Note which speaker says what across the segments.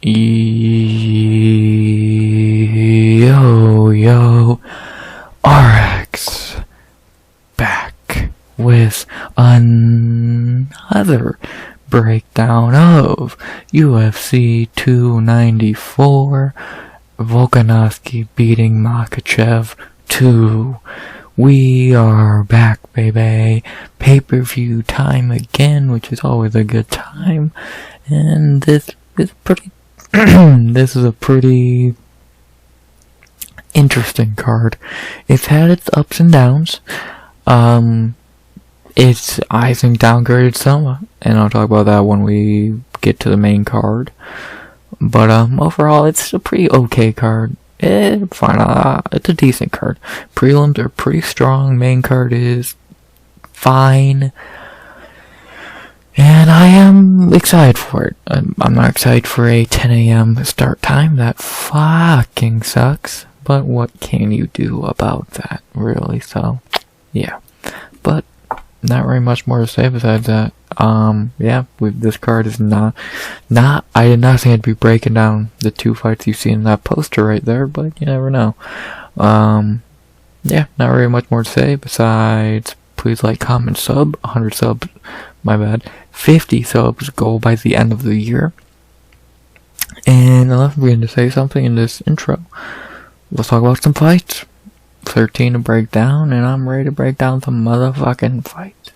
Speaker 1: Yo, RX back with another breakdown of UFC 294, Volkanovski beating Mokaev 2. We are back, baby. Pay-per-view time again, which is always a good time. And this is pretty this is a pretty interesting card. It's had its ups and downs. It's, I think, downgraded some, and I'll talk about that when we get to the main card. But overall, it's a pretty okay card. Fine. It's a decent card. Prelims are pretty strong. Main card is fine. And I am excited for it. I'm not excited for a 10 a.m. start time. That fucking sucks. But what can you do about that, really? So, yeah. But not very much more to say besides that. Yeah, this card is not, I did not think I'd be breaking down the two fights you see in that poster right there, but you never know. Yeah, not very much more to say besides, please like, comment, sub, 100 subs, my bad, 50 subs goal by the end of the year. And unless I'm going to say something in this intro, let's talk about some fights. 13 to break down, and I'm ready to break down some motherfucking fights.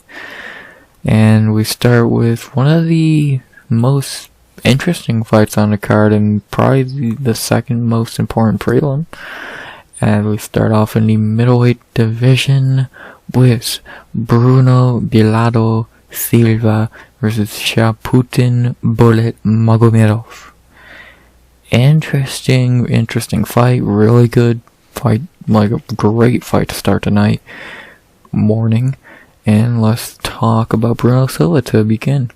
Speaker 1: And we start with one of the most interesting fights on the card, and probably the second most important prelim. And we start off in the middleweight division with Bruno Silva versus Sharabutdin Bullet Magomedov. Interesting fight, really good fight, like a great fight to start the morning. And let's talk about Bruno Silva to begin.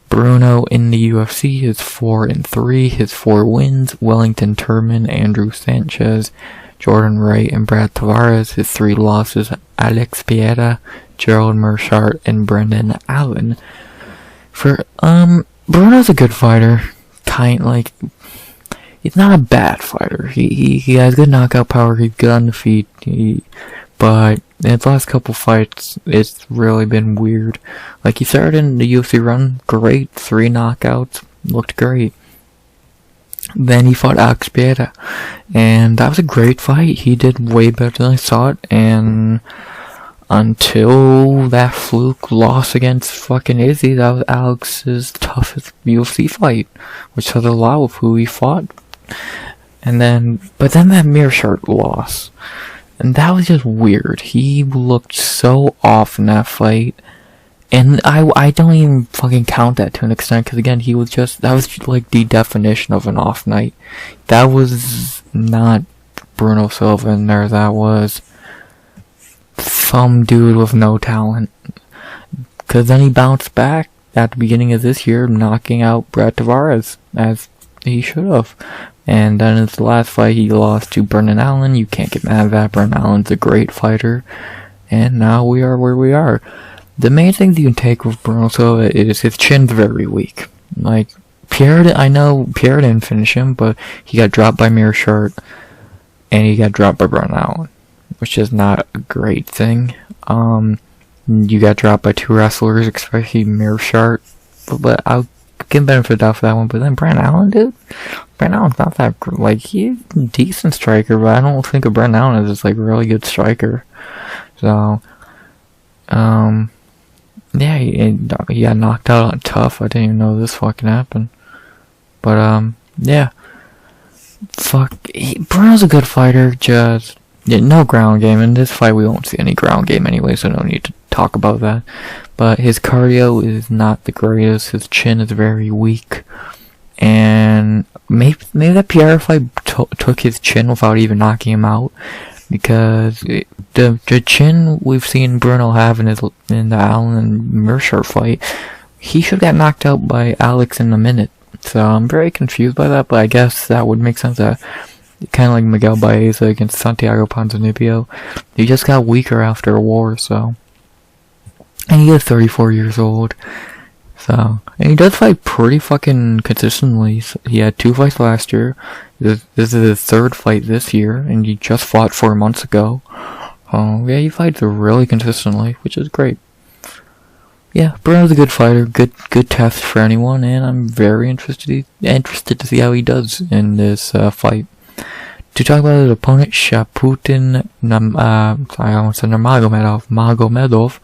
Speaker 1: Bruno in the UFC is 4-3. His 4 wins: Wellington Turman, Andrew Sanchez, Jordan Wright, and Brad Tavares. His 3 losses: Alex Pereira, Gerald Meerschaert, and Brendan Allen. Bruno's a good fighter. He's not a bad fighter. He has good knockout power. He's good on the feet. But in his last couple fights, it's really been weird. Like, he started in the UFC run, great, 3 knockouts, looked great. Then he fought Alex Pereira, and that was a great fight. He did way better than I thought, and until that fluke loss against fucking Izzy, that was Alex's toughest UFC fight, which says a lot of who he fought. But then that Meerschaert loss, and that was just weird. He looked so off in that fight, and I don't even fucking count that to an extent, because again, that was like the definition of an off night. That was not Bruno Silva in there. That was some dude with no talent. Because then he bounced back at the beginning of this year, knocking out Brad Tavares, as he should have. And then in his last fight, he lost to Brendan Allen. You can't get mad at that. Brendan Allen's a great fighter. And now we are where we are. The main thing that you can take with Bruno Silva is his chin's very weak. Like, I know Pierre didn't finish him, but he got dropped by Meerschaert, and he got dropped by Brendan Allen, which is not a great thing. You got dropped by 2 wrestlers, especially Meerschaert, but I'll give benefit of doubt for that one. But then Brendan Allen, dude, Brendan Allen's not that like, he's a decent striker, but I don't think of Brendan Allen as just like a really good striker. So, yeah, he got knocked out on tough. I didn't even know this fucking happened. But yeah, Bruno's a good fighter. Just no ground game. In this fight, we won't see any ground game anyway, so no need to talk about that. But his cardio is not the greatest. His chin is very weak, and maybe that Pierre fight took his chin without even knocking him out, because the chin we've seen Bruno have in the Allen and Meerschaert fight, he should have got knocked out by Alex in a minute. So I'm very confused by that, but I guess that would make sense. That kind of like Miguel Baeza against Santiago Ponzinibbio, he just got weaker after a war. So, and he is 34 years old. So, and he does fight pretty fucking consistently. He had 2 fights last year. This is his 3rd fight this year, and he just fought 4 months ago. Yeah, he fights really consistently, which is great. Yeah, Bruno's a good fighter, good test for anyone, and I'm very interested to see how he does in this fight. To talk about his opponent, Sharabutdin Magomedov,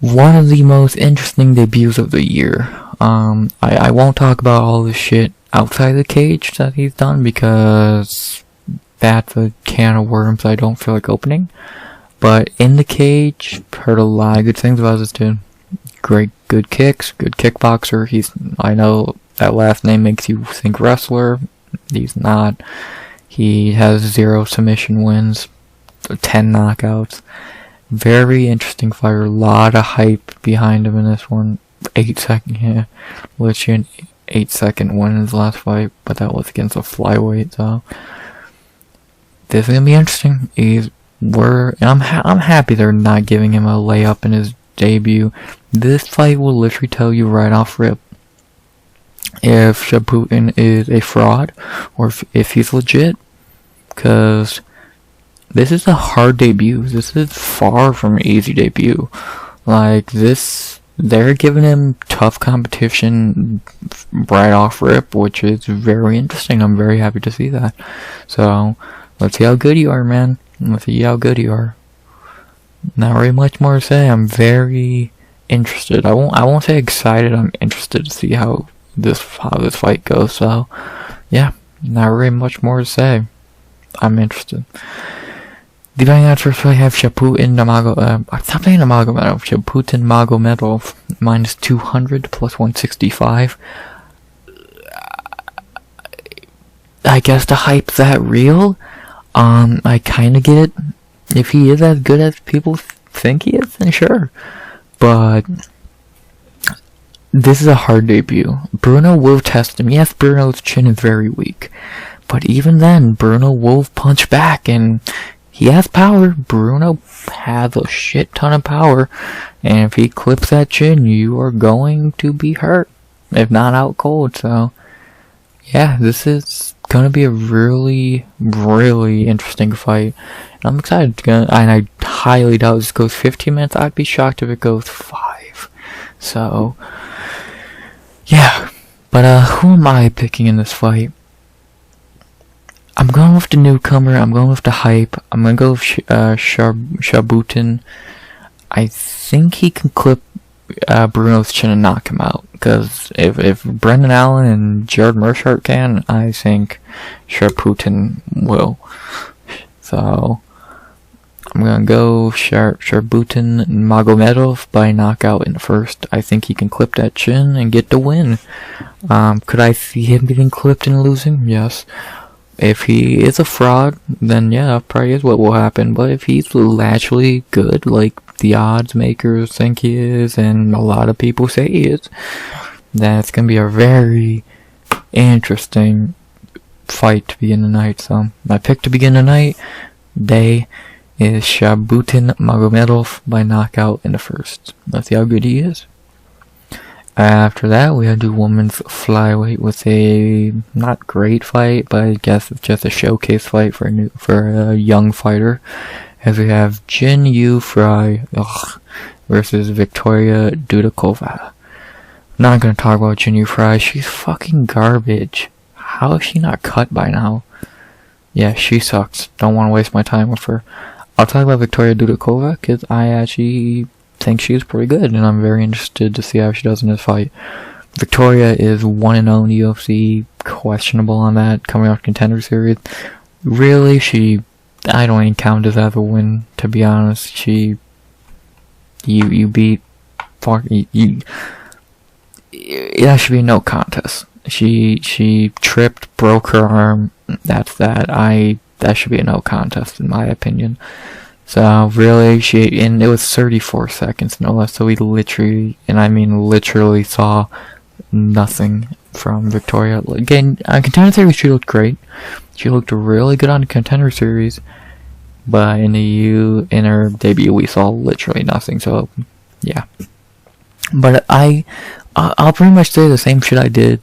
Speaker 1: one of the most interesting debuts of the year. I won't talk about all the shit outside the cage that he's done because that's a can of worms I don't feel like opening. But in the cage, heard a lot of good things about this dude. Good kicks, good kickboxer. I know that last name makes you think wrestler. He's not. He has 0 submission wins, 10 knockouts. Very interesting fighter. A lot of hype behind him in this one. 8-second, yeah. Literally an 8-second win in his last fight, but that was against a flyweight, so this is gonna be interesting. I'm happy they're not giving him a layup in his debut. This fight will literally tell you right off rip if Sharabutdin is a fraud or if he's legit, because this is a hard debut. This is far from an easy debut. Like this, they're giving him tough competition right off rip, which is very interesting. I'm very happy to see that. So let's see how good you are, man. Let's see how good you are. Not really much more to say. I'm very interested. I won't say excited. I'm interested to see how this fight goes. So yeah, not really much more to say. I'm interested. The betting odds first fight have Sharabutdin Magomedov minus 200 plus 165. I guess the hype's that real. I kinda get it. If he is as good as people think he is, then sure. But this is a hard debut. Bruno will test him. Yes, Bruno's chin is very weak. But even then, Bruno will punch back, and he has power. Bruno has a shit ton of power. And if he clips that chin, you are going to be hurt. If not out cold, so yeah, this is gonna be a really, really interesting fight. And I'm excited. And I highly doubt this goes 15 minutes. I'd be shocked if it goes 5. So, yeah. But, who am I picking in this fight? I'm going with the newcomer. I'm going with the hype. I'm gonna go with Sharabutdin. I think he can clip Bruno's chin and knock him out. Because if Brendan Allen and Jared Mershart can, I think Sharabutdin will. So I'm gonna go Sharabutdin Magomedov by knockout in the first. I think he can clip that chin and get the win. Could I see him getting clipped and losing? Yes. If he is a fraud, then yeah, probably is what will happen. But if he's actually good, like the odds makers think he is, and a lot of people say he is, then it's gonna be a very interesting fight to begin the night. So my pick to begin the night day is Sharabutdin Magomedov by knockout in the first. Let's see how good he is. After that, we had the women's flyweight with a not great fight, but I guess it's just a showcase fight for a young fighter. As we have Jin Yu Fry versus Victoria Dudakova. Not gonna talk about Jin Yu Fry. She's fucking garbage. How is she not cut by now? Yeah, she sucks. Don't want to waste my time with her. I'll talk about Victoria Dudakova because I actually think she's pretty good, and I'm very interested to see how she does in this fight. Victoria is 1-0 in the UFC, questionable on that, coming off Contender Series. Really, I don't even count this as a win, to be honest. You beat, that should be no contest. She tripped, broke her arm, that's that. That should be a no contest, in my opinion. So really, and it was 34 seconds no less, so we literally, and I mean literally, saw nothing from Victoria. Again, on Contender Series she looked great. She looked really good on the Contender Series, but in her debut we saw literally nothing, so yeah. But I'll pretty much say the same shit I did.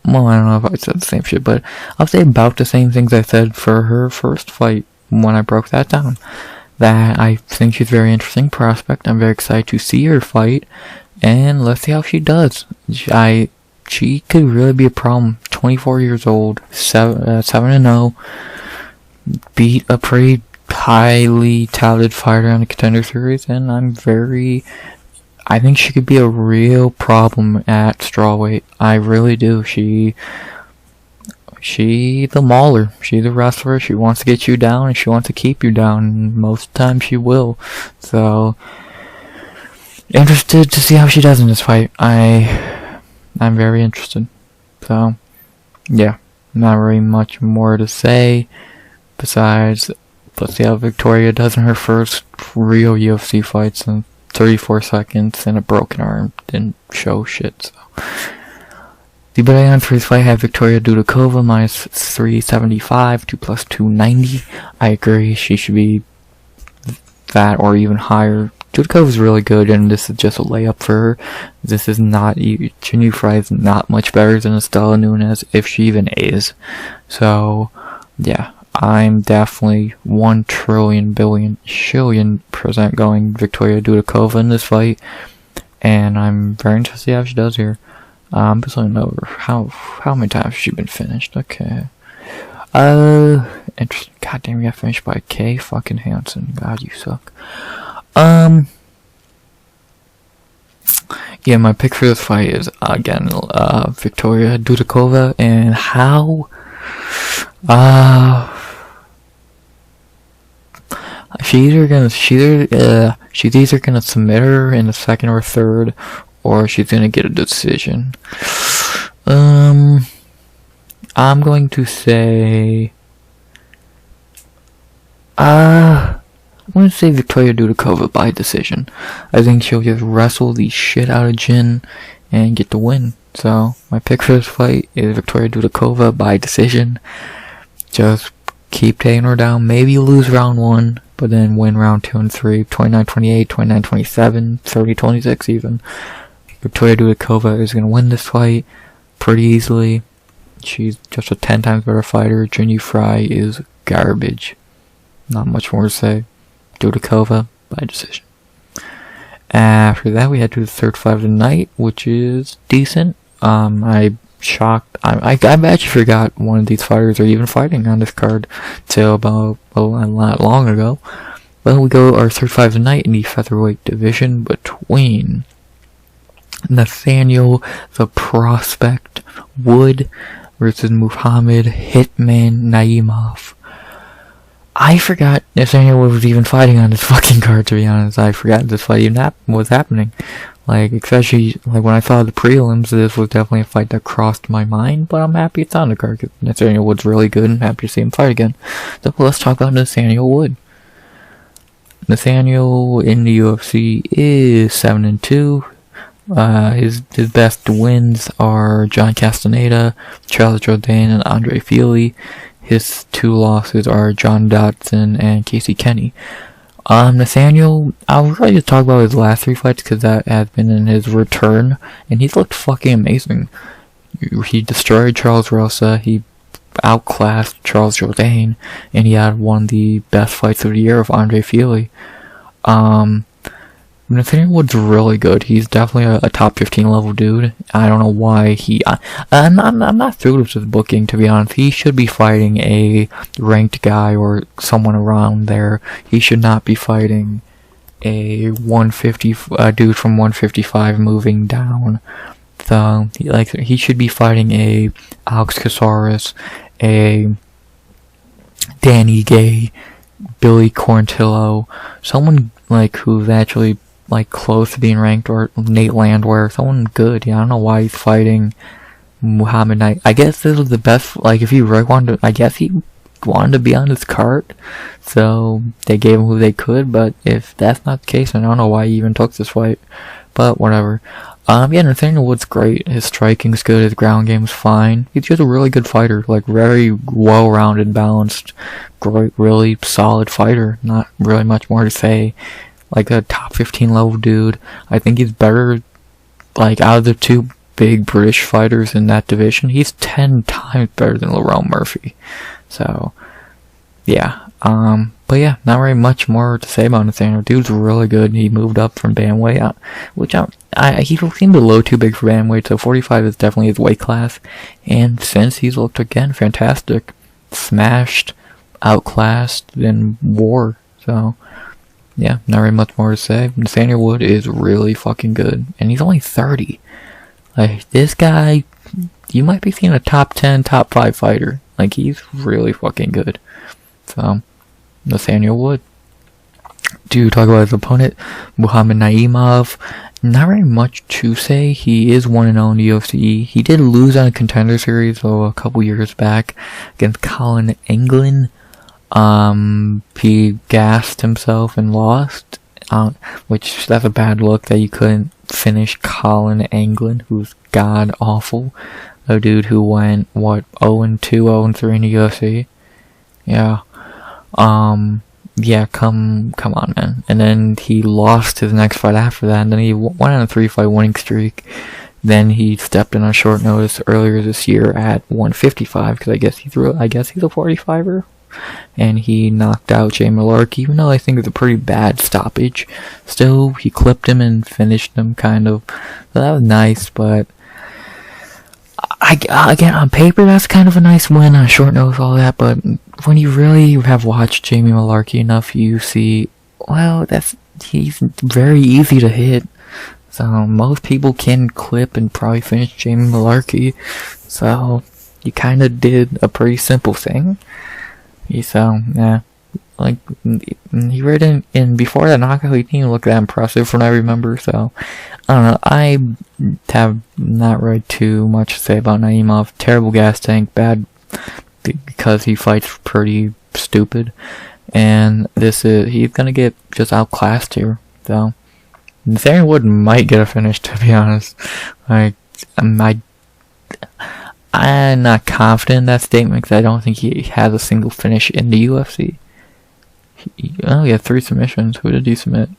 Speaker 1: Well, I don't know if I said the same shit, but I'll say about the same things I said for her first fight when I broke that down. That I think she's a very interesting prospect. I'm very excited to see her fight, and let's see how she does. She could really be a problem. 24 years old, 7-0, beat a pretty highly touted fighter on the Contender Series, and I think she could be a real problem at strawweight. I really do. She's the mauler. She's a wrestler. She wants to get you down and she wants to keep you down. And most of the time she will. So, interested to see how she does in this fight. I'm very interested. So, yeah. Not really much more to say. Besides, let's see how Victoria does in her first real UFC fights in 34 seconds and a broken arm. Didn't show shit, so. The bet I on for this fight had Victoria Dudakova minus 375 to plus 290. I agree, she should be that or even higher. Dudakova is really good, and this is just a layup for her. This is not, Chinyu Fry is not much better than Estela Nunes, if she even is. So, yeah, I'm definitely 1 trillion billion shillion% going Victoria Dudakova in this fight, and I'm very interested to see how she does here. Just looking over how many times has she been finished? Okay. Interesting. Goddamn, you got finished by K fucking Hansen. God, you suck. Yeah, my pick for this fight is again Victoria Dudakova, and how she's either gonna submit her in the second or third, or she's gonna get a decision. I'm going to say Victoria Dudakova by decision. I think she'll just wrestle the shit out of Jin and get the win. So my pick for this fight is Victoria Dudakova by decision. Just keep taking her down, maybe lose round 1, but then win round 2 and 3, 29-28, 29-27, 30-26 even. Victoria Dudakova is going to win this fight pretty easily. She's just a 10 times better fighter. Chinyu Fry is garbage. Not much more to say. Dudakova by decision. After that, we head to the third fight of the night, which is decent. I actually forgot one of these fighters are even fighting on this card till about a lot long ago. Well, we go our third fight of the night in the featherweight division between Nathaniel the Prospect Wood versus Muhammad Hitman Naimov. I forgot Nathaniel was even fighting on this fucking card, to be honest. I forgot this fight even was happening. Like, especially, like, when I saw the prelims, this was definitely a fight that crossed my mind, but I'm happy it's on the card, because Nathaniel Wood's really good, and happy to see him fight again. So, let's talk about Nathaniel Wood. Nathaniel in the UFC is 7-2. His best wins are John Castaneda, Charles Jourdain, and Andre Fili. His 2 losses are John Dodson and Casey Kenny. Nathaniel, I'll really just talk about his last 3 fights because that has been in his return, and he's looked fucking amazing. He destroyed Charles Rosa, he outclassed Charles Jourdain, and he had one of the best fights of the year with Andre Fili. Nathaniel Wood's really good. He's definitely a top 15 level dude. I don't know why I'm not through with his booking, to be honest. He should be fighting a ranked guy or someone around there. He should not be fighting a 150 dude from 155 moving down. So he should be fighting a Alex Caceres, a Danny Gay, Billy Quarantillo, someone like who's actually like close to being ranked, or Nate Landwehr, someone good. Yeah, I don't know why he's fighting Muhammad Knight. I guess this was the best, like, if he really wanted to, I guess he wanted to be on this card, so they gave him who they could, but if that's not the case, then I don't know why he even took this fight, but whatever. Yeah, Nathaniel Wood's great, his striking's good, his ground game's fine, he's just a really good fighter, like, very well-rounded, balanced, great, really solid fighter, not really much more to say. Like a top 15 level dude. I think he's better like, out of the two big British fighters in that division, he's 10 times better than Lerone Murphy. So, yeah. But yeah, not very much more to say about Nathaniel. Dude's really good. He moved up from bantamweight, which he seemed a little too big for bantamweight, so 45 is definitely his weight class. And since he's looked again fantastic, smashed, outclassed, then war. So yeah, not very much more to say. Nathaniel Wood is really fucking good, and he's only 30. Like, this guy, you might be seeing a top 10, top 5 fighter. Like, he's really fucking good. So, Nathaniel Wood. To talk about his opponent, Muhammad Naimov. Not very much to say. He is 1-0 in the UFC. He did lose on a contender series a couple years back against Colin Anglin. He gassed himself and lost, which that's a bad look that you couldn't finish Colin Anglin, who's god awful. A dude who went, 0-2, 0-3 in the UFC. Yeah. Yeah, come on, man. And then he lost his next fight after that, and then he went on a 3-fight winning streak. Then he stepped in on short notice earlier this year at 155, because I guess he's a 45er. And he knocked out Jay Malarkey, even though I think it's a pretty bad stoppage. Still, he clipped him and finished him, kind of. So that was nice, but again, on paper, that's kind of a nice win on short notice, all that, but when you really have watched Jamie Malarkey enough, you see, well, he's very easy to hit. So most people can clip and probably finish Jamie Malarkey. So you kind of did a pretty simple thing. So yeah, like he read in before that knockout, he didn't look that impressive from what I remember. So I don't know. I have not read too much to say about Naimov. Terrible gas tank, bad because he fights pretty stupid, and he's gonna get just outclassed here. So Nathaniel Wood might get a finish, to be honest. Like, I'm not confident in that statement because I don't think he has a single finish in the UFC. He had 3 submissions. Who did he submit?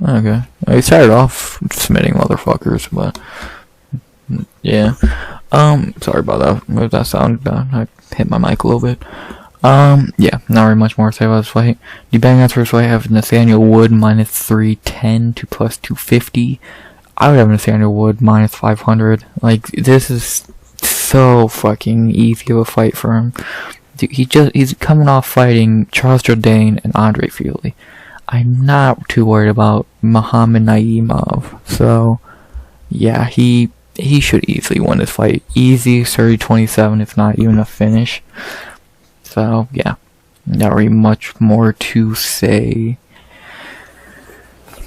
Speaker 1: Okay. Well, he started off submitting motherfuckers, but yeah. Sorry about that. What that sound? I hit my mic a little bit. Yeah, not very much more to say about this fight. The betting odds for this fight have Nathaniel Wood minus 310 to plus 250. I would have Nathaniel Wood minus 500. Like, this is so fucking easy of a fight for him. Dude, he's coming off fighting Charles Jourdain and Andre Fili. I'm not too worried about Muhammad Naimov. So, yeah, he should easily win this fight. Easy, 30-27, if not even a finish. So, yeah, not really much more to say.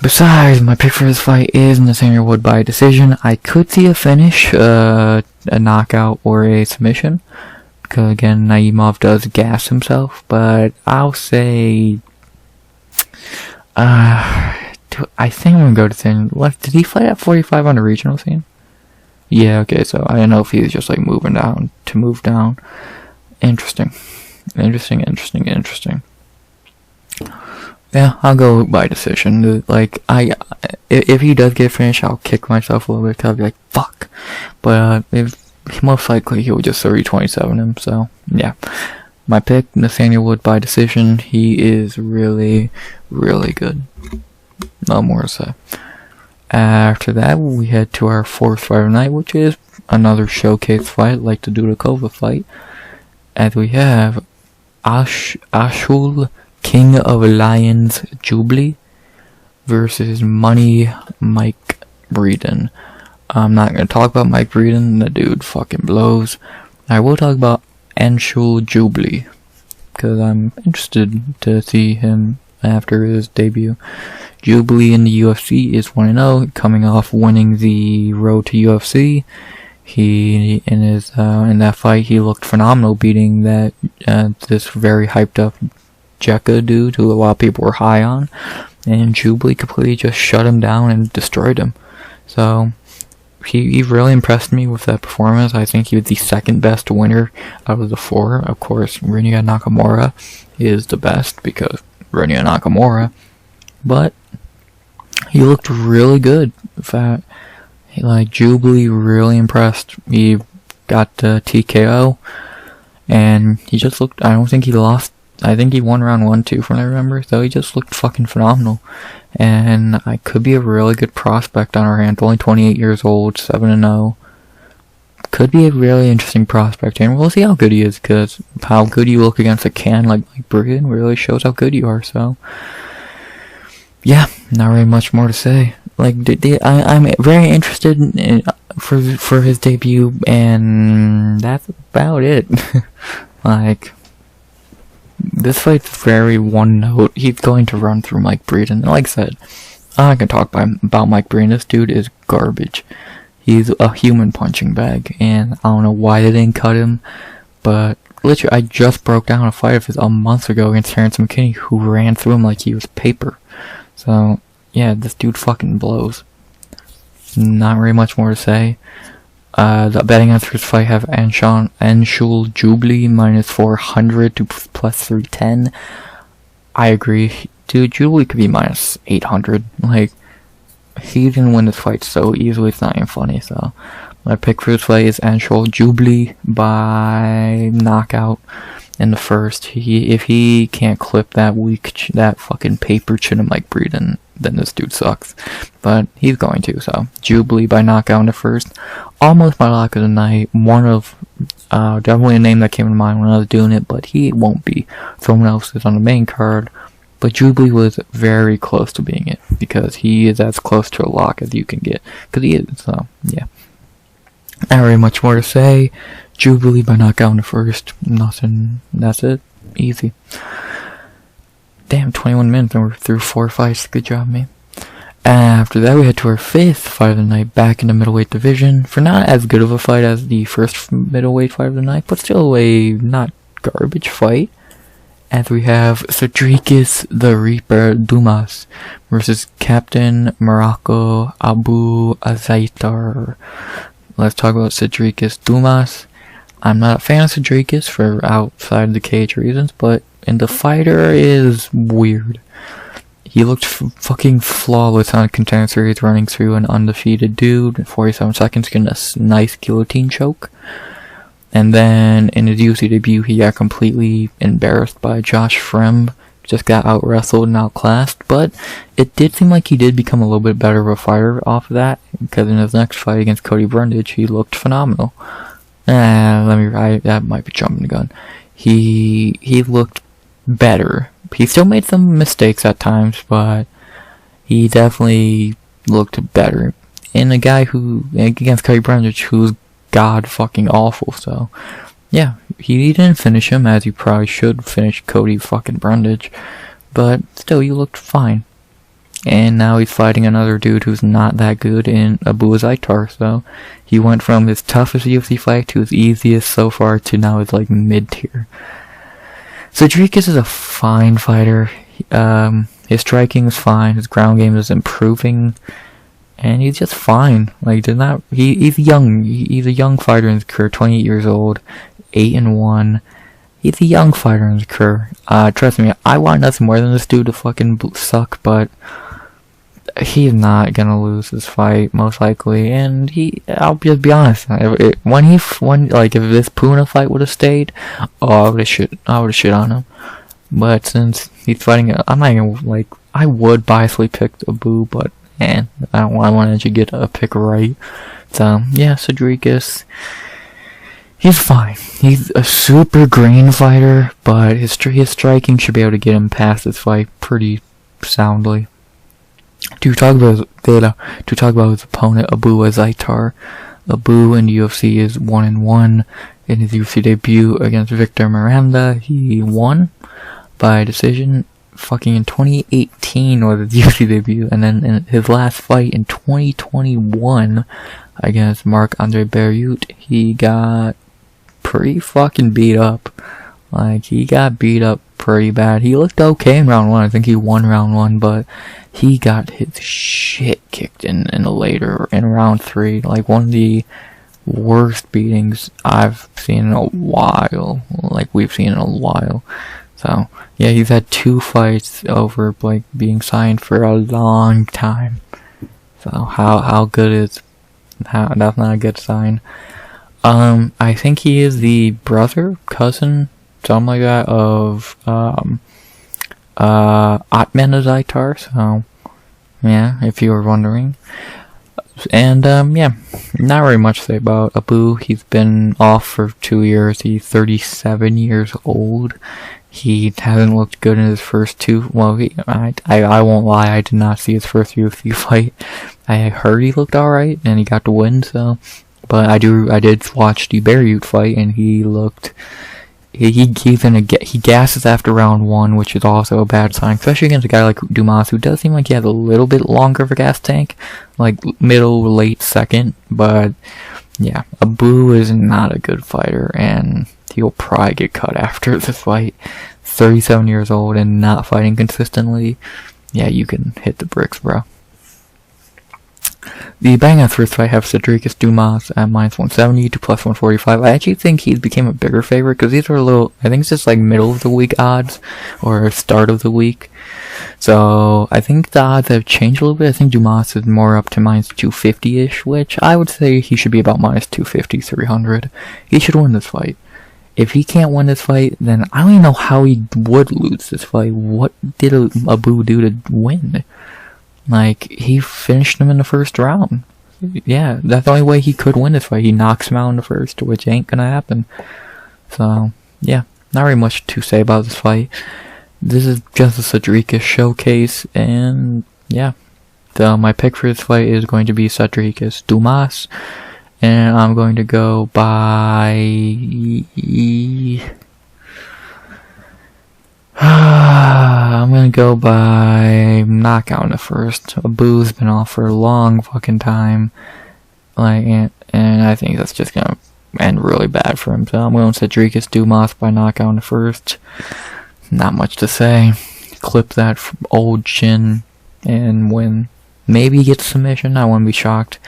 Speaker 1: Besides, my pick for this fight is Nathaniel Wood by decision. I could see a finish, a knockout, or a submission. Because, again, Naimov does gas himself. But I'll say... I think I'm going to go to decision. Did he fight at 45 on the regional scene? Yeah, okay, so I don't know if he was just, like, moving down to move down. Interesting. Yeah, I'll go by decision. Like, if he does get finished, I'll kick myself a little bit, 'cause I'll be like, fuck. But, most likely he'll just 30-27 him, so, yeah. My pick, Nathaniel Wood by decision. He is really, really good. No more to say. After that, we head to our 4th fight of the night, which is another showcase fight, like the Dudakova fight. As we have Anshul, King of Lions Jubli, versus Money Mike Breeden. I'm not going to talk about Mike Breeden, the dude fucking blows. I will talk about Anshul Jubli, because I'm interested to see him after his debut. Jubli in the UFC is 1-0, coming off winning the road to UFC. He, in that fight, he looked phenomenal, beating this very hyped up Jekka dude who a lot of people were high on, and Jubli completely just shut him down and destroyed him. So he really impressed me with that performance. I think he was the 2nd best winner out of the 4. Of course, Rinya Nakamura is the best because Rinya Nakamura, but he looked really good. In fact, Like, Jubli really impressed. He got the TKO, and he just looked, I don't think he lost, I think he won round 1, 2 from what I remember, so he just looked fucking phenomenal. And I could be a really good prospect on our hands, only 28 years old, 7-0. Could be a really interesting prospect, and we'll see how good he is, because how good you look against a can like Britain really shows how good you are, so. Yeah, not really much more to say. Like, I'm very interested in, for his debut, and that's about it. Like, this fight's very one note. He's going to run through Mike Breeden. Like I said, I'm not gonna talk about Mike Breeden. This dude is garbage. He's a human punching bag, and I don't know why they didn't cut him, but literally, I just broke down a fight of his a month ago against Terrence McKinney, who ran through him like he was paper. So, yeah, this dude fucking blows. Not really much more to say. The betting odds for this fight have Anshul Jubli minus 400 to plus 310. I agree. Dude, Jubli could be minus 800. Like, he didn't win this fight so easily, it's not even funny, so. My pick for this fight is Anshul Jubli by knockout in the first. If he can't clip that fucking paper chin of Mike Breeden, then this dude sucks. But he's going to, so. Jubli by knockout in the first. Almost my lock of the night. One of, definitely a name that came to mind when I was doing it, but he won't be. Someone else is on the main card. But Jubli was very close to being it, because he is as close to a lock as you can get. Because he is, so, yeah. Not really much more to say. Jubli by knockout in the first. Nothing. That's it. Easy. Damn, 21 minutes and we're through 4 fights. Good job, man. After that, we head to our 5th fight of the night, back in the middleweight division. For not as good of a fight as the first middleweight fight of the night, but still a not garbage fight. As we have Sedriques the Reaper Dumas versus Captain Morocco Abu Azaitar. Let's talk about Sedriques Dumas. I'm not a fan of Sedriques for outside the cage reasons, but and the fighter is weird. He looked fucking flawless on a contender series, running through an undefeated dude in 47 seconds, getting a nice guillotine choke. And then in his UFC debut, he got completely embarrassed by Josh Fremd. Just got out-wrestled and outclassed, but it did seem like he did become a little bit better of a fighter off of that, because in his next fight against Cody Brundage, he looked phenomenal. That might be jumping the gun. He looked better. He still made some mistakes at times, but he definitely looked better. And a guy who, against Cody Brundage, who's god fucking awful, so, yeah, he didn't finish him as you probably should finish Cody fucking Brundage, but still, you looked fine. And now he's fighting another dude who's not that good in Abu Azaitar, so he went from his toughest UFC fight to his easiest so far to now his like mid-tier. Sedriques is a fine fighter. His striking is fine, his ground game is improving, and he's just fine. Like, he's young. He's a young fighter in his career, 28 years old, 8-1. He's a young fighter in his career. Trust me, I want nothing more than this dude to fucking suck, but he's not gonna lose this fight, most likely. And I'll just be honest, if this Puna fight would have stayed, I would have shit on him. But since he's fighting, I'm not gonna, I would biasly pick Abu, but man, I wanted to get a pick right. So, yeah, Sedriques, he's fine. He's a super green fighter, but his striking should be able to get him past this fight pretty soundly. To talk about his opponent, Abu Azaitar. Abu in the UFC is 1-1. In his UFC debut against Victor Miranda, he won by decision. Fucking in 2018 was his UFC debut, and then in his last fight in 2021 against Marc-Andre Berriut, he got pretty fucking beat up. He got beat up pretty bad. He looked okay in round 1. I think he won round 1, but he got his shit kicked in round 3. One of the worst beatings I've seen in a while. We've seen in a while. So, yeah, he's had 2 fights over, being signed for a long time. So, how good is That's not a good sign. I think he is the brother, cousin, something like that, of Atman Azaitar, so yeah, if you were wondering. And yeah, not very much to say about Abu. He's been off for 2 years. He's 37 years old. He hasn't looked good in his first two. Well, I won't lie, I did not see his first UFC fight. I heard he looked alright, and he got the win, so. But I did watch the Beirut fight, and he looked. He gasses after round 1, which is also a bad sign, especially against a guy like Dumas, who does seem like he has a little bit longer of a gas tank, like middle, late second. But yeah, Abu is not a good fighter, and he'll probably get cut after this fight. 37 years old and not fighting consistently. Yeah, you can hit the bricks, bro. The bang-out first fight have Sedriques Dumas at -170 to +145. I actually think he became a bigger favorite because these were a little, I think it's just like middle of the week odds or start of the week. So I think the odds have changed a little bit. I think Dumas is more up to -250-ish, which I would say he should be about -250, 300. He should win this fight. If he can't win this fight, then I don't even know how he would lose this fight. What did Abu do to win? Like, he finished him in the first round. Yeah, that's the only way he could win this fight. He knocks him out in the first, which ain't gonna happen. So, yeah, not very much to say about this fight. This is just a Sedriques showcase, and yeah. So, my pick for this fight is going to be Sedriques Dumas, and I'm going to go by... I'm gonna go by knockout in the first. Abu's been off for a long fucking time, like, and I think that's just gonna end really bad for him. So I'm going to Sedriques Dumas by knockout in the first. Not much to say. Clip that old chin and win. Maybe get submission. I wouldn't be shocked,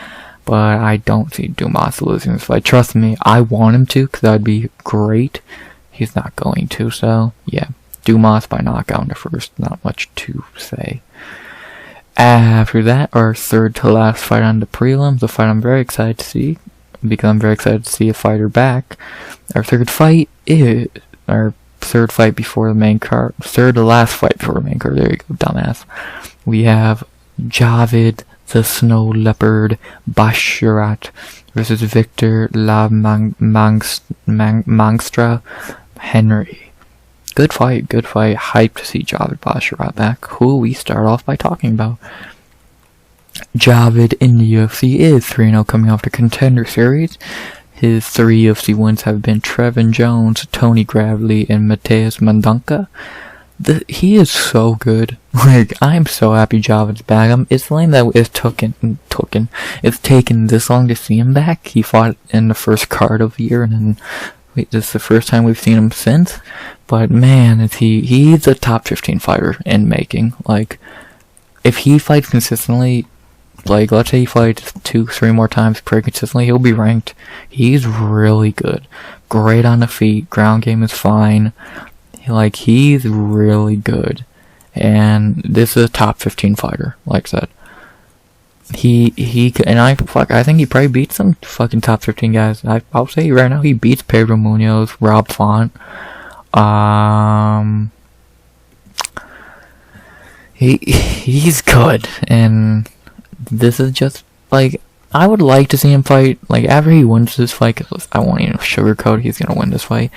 Speaker 1: but I don't see Dumas losing this fight. Trust me, I want him to, because that'd be great. He's not going to, so yeah. Dumas by knockout in the first, not much to say. After that, our third to last fight on the prelims, the fight I'm very excited to see, because I'm very excited to see a fighter back. Our third fight is, our third fight before the main card, third to last fight before the main card, there you go, dumbass. We have Javid, the Snow Leopard, Basharat versus Victor La Mangstra Henry. Good fight. Hyped to see Javid Basharat back, who we start off by talking about. Javid in the UFC is 3-0 coming off the Contender Series. His 3 UFC wins have been Trevor Jones, Tony Gravely, and Mateusz Mendonca. He is so good. Like, I'm so happy Javid's back. It's lame that it's taken this long to see him back. He fought in the first card of the year, and then this is the first time we've seen him since. But man, he's a top 15 fighter in making. Like, if he fights consistently, like, let's say he fights 2-3 more times pretty consistently, he'll be ranked. He's really good. Great on the feet. Ground game is fine. Like, he's really good. And this is a top 15 fighter, like I said. I think he probably beats some fucking top 15 guys. I'll say right now he beats Pedro Munoz, Rob Font. He's good, and this is just, like, I would like to see him fight, like, after he wins this fight, because I won't even sugarcoat, he's gonna win this fight.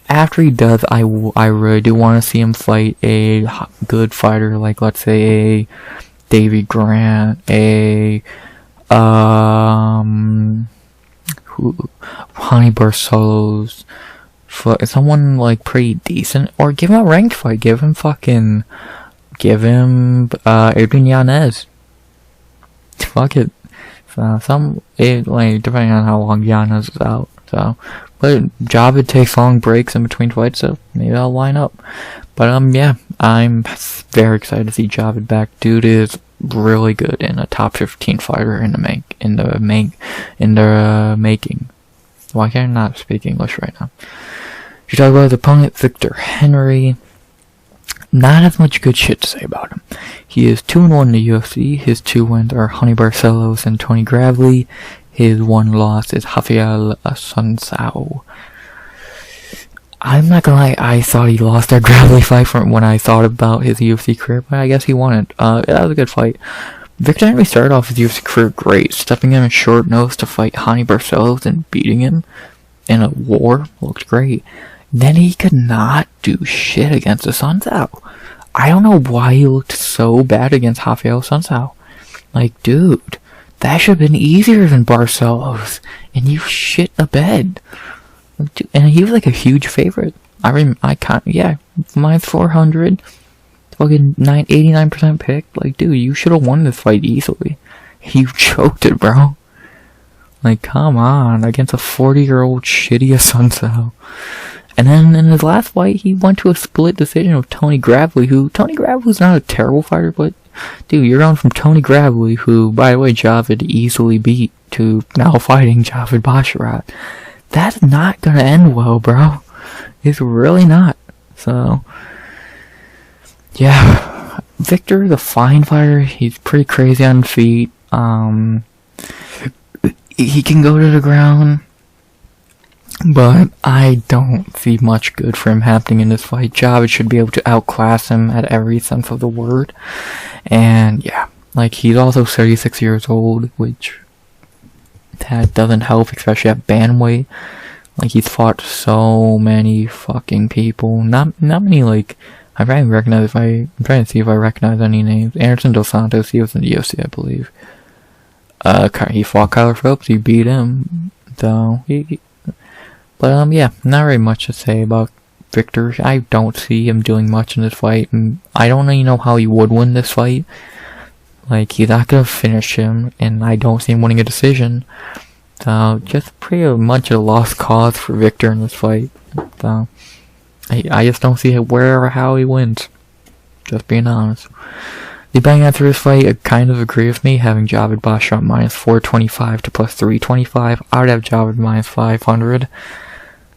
Speaker 1: After he does, I really do want to see him fight a good fighter, like, let's say a Davy Grant, Honey Barcelos, someone like pretty decent, or give him a ranked fight. Give him Adrian Yanez. Fuck it. So like, depending on how long Yanez is out. So, but Javid takes long breaks in between fights, so maybe I'll line up. But yeah, I'm very excited to see Javid back. Dude is really good and a top 15 fighter in the making. Why can't I not speak English right now? You talk about his opponent, Victor Henry. Not as much good shit to say about him. He is 2-1 in the UFC. His 2 wins are Honey Barcelos and Tony Gravely. His one loss is Rafael Sunsao. I'm not gonna lie, I thought he lost that grappling fight from when I thought about his UFC career, but I guess he won it. That was a good fight. Victor Henry started off his UFC career great, stepping in short notice to fight Hani Barcelos and beating him in a war. Looked great. Then he could not do shit against the Sunsao. I don't know why he looked so bad against Rafael Sunsao. Like, dude, that should have been easier than Barcelos, and you shit the bed. And he was like a huge favorite. Minus 400, fucking 89% pick. Like, dude, you should have won this fight easily. You choked it, bro. Like, come on, against a 40-year-old shitty Sunsao. And then in his last fight, he went to a split decision with Tony Gravely, Tony Gravely's not a terrible fighter, but dude, you're on from Tony Gravely, who, by the way, Javid easily beat, to now fighting Javid Basharat. That's not gonna end well, bro. It's really not. So, yeah. Victor, the fine fighter, he's pretty crazy on feet. He can go to the ground, but I don't see much good for him happening in this fight. Javid should be able to outclass him at every sense of the word. And, yeah. Like, he's also 36 years old, which that doesn't help, especially at bantamweight. Like, he's fought so many fucking people. Not many, like, I'm trying to see if I recognize any names. Anderson Dos Santos, he was in the UFC, I believe. He fought Kyler Phillips, he beat him. So, but, yeah, not very much to say about Victor. I don't see him doing much in this fight, and I don't even know how he would win this fight. Like, he's not gonna finish him, and I don't see him winning a decision. So, just pretty much a lost cause for Victor in this fight. So, I just don't see where or how he wins. Just being honest. The betting after this fight, I kind of agree with me, having Javid Basharat minus 425 to plus 325. I would have Javid minus 500.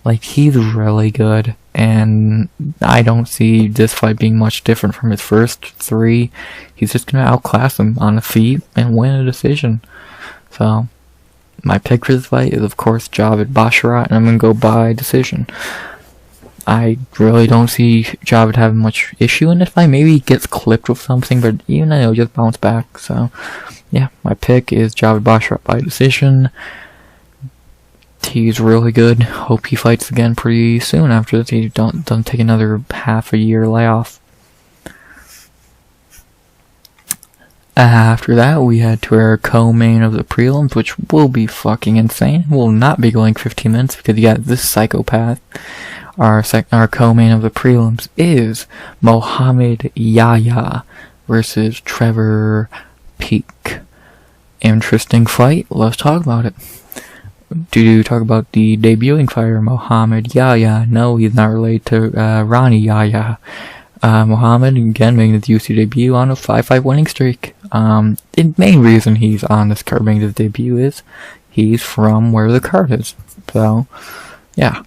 Speaker 1: Like, he's really good, and I don't see this fight being much different from his first three. He's just gonna outclass him on the feet and win a decision. So, my pick for this fight is, of course, Javid Basharat, and I'm gonna go by decision. I really don't see Javid having much issue in this fight. Maybe he gets clipped with something, but even then he'll just bounce back. So, yeah, my pick is Javid Basharat by decision. He's really good. Hope he fights again pretty soon after this. He doesn't take another half a year layoff. After that, we head to our co-main of the prelims, which will be fucking insane. Will not be going 15 minutes because you got this psychopath. Our co-main of the prelims is Mohammad Yahya versus Trevor Peak. Interesting fight. Let's talk about it. Do you talk about the debuting fighter, Mohammad Yahya? No, he's not related to Ronnie Yahya. Mohammad, again, making his UFC debut on a 5-5 winning streak. The main reason he's on this card making his debut is he's from where the card is. So, yeah.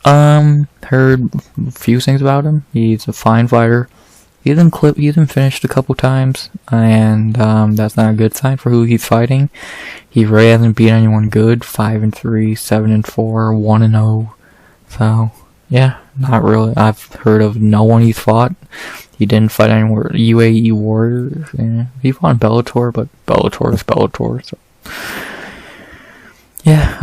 Speaker 1: Heard a few things about him. He's a fine fighter. He's been finished a couple times, and that's not a good sign for who he's fighting. He really hasn't beat anyone good. 5-3, 7-4, 1-0. So, yeah, not really. I've heard of no one he's fought. He didn't fight anywhere. UAE Warriors. Yeah. He fought in Bellator, but Bellator is Bellator. So, yeah,